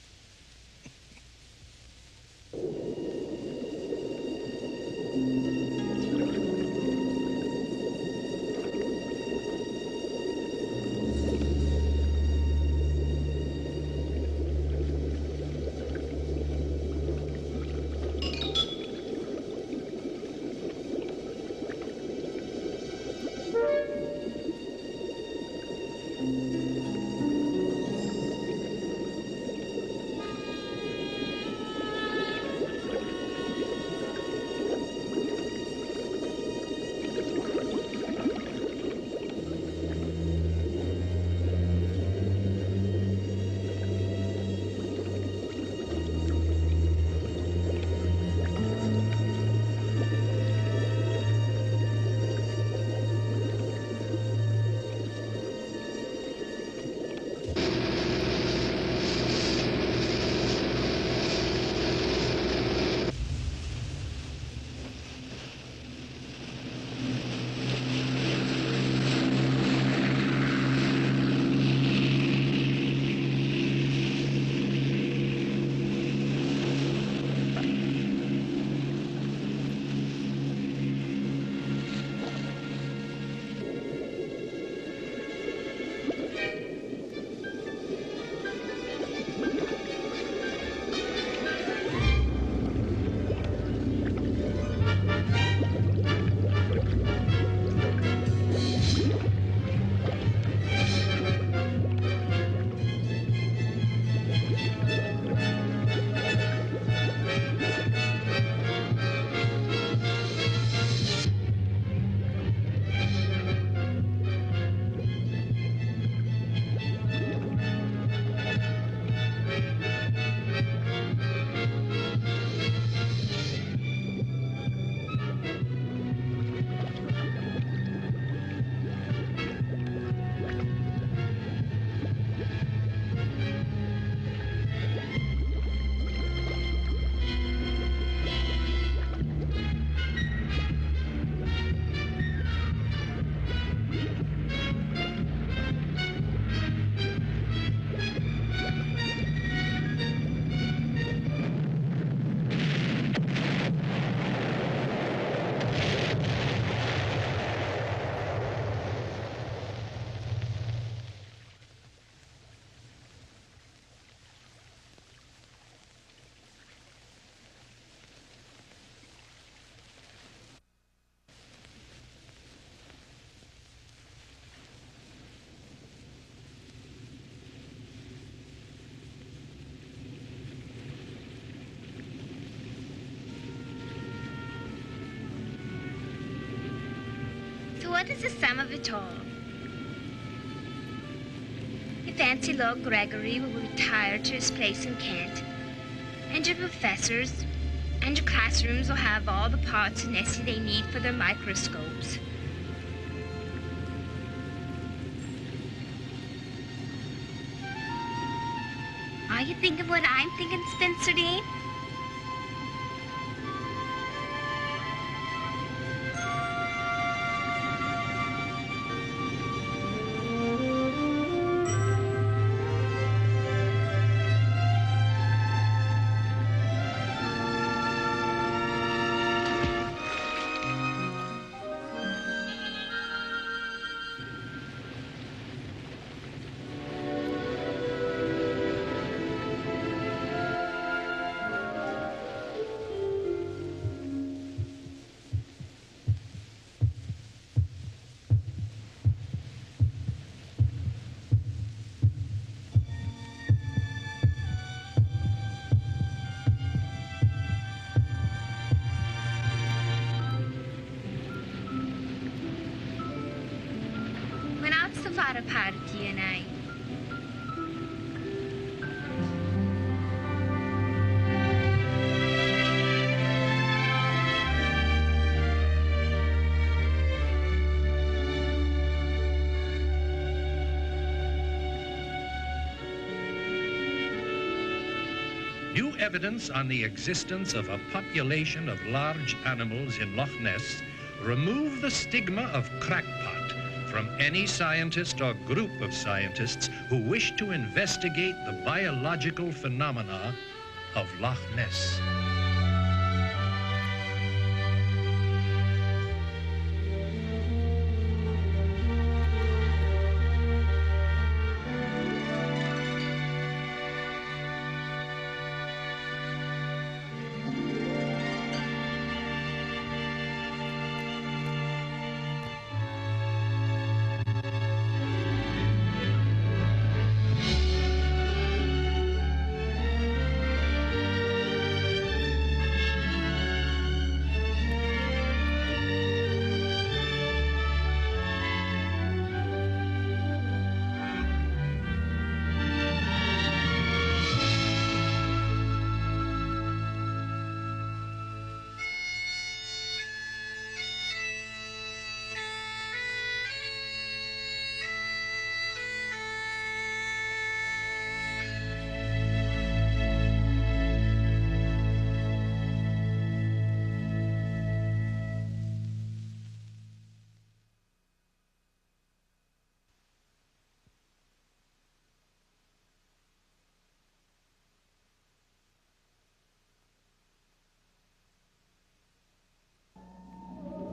Speaker 8: what is the sum of it all? You fancy Lord Gregory will retire to his place in Kent, and your professors and your classrooms will have all the parts of Nessie they need for their microscopes. Are you thinking what I'm thinking, Spencer Dean? Part of DNA.
Speaker 5: New evidence on the existence of a population of large animals in Loch Ness remove the stigma of crackpot from any scientist or group of scientists who wish to investigate the biological phenomena of Loch Ness.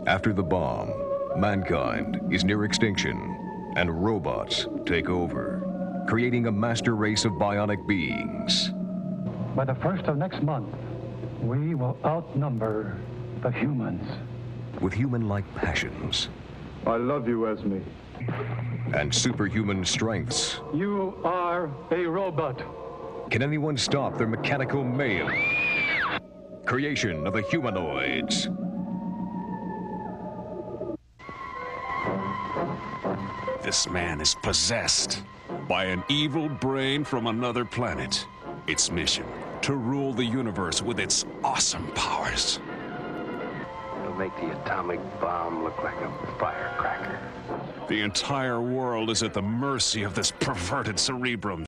Speaker 21: After the bomb, mankind is near extinction, and robots take over, creating a master race of bionic beings.
Speaker 22: By the 1st of next month, we will outnumber the humans.
Speaker 21: With human-like passions.
Speaker 22: I love you, Esme.
Speaker 21: And superhuman strengths.
Speaker 22: You are a robot.
Speaker 21: Can anyone stop their mechanical mayhem? Creation of the humanoids.
Speaker 23: This man is possessed by an evil brain from another planet. Its mission, to rule the universe with its awesome powers.
Speaker 3: It'll make the atomic bomb look like a firecracker.
Speaker 23: The entire world is at the mercy of this perverted cerebrum.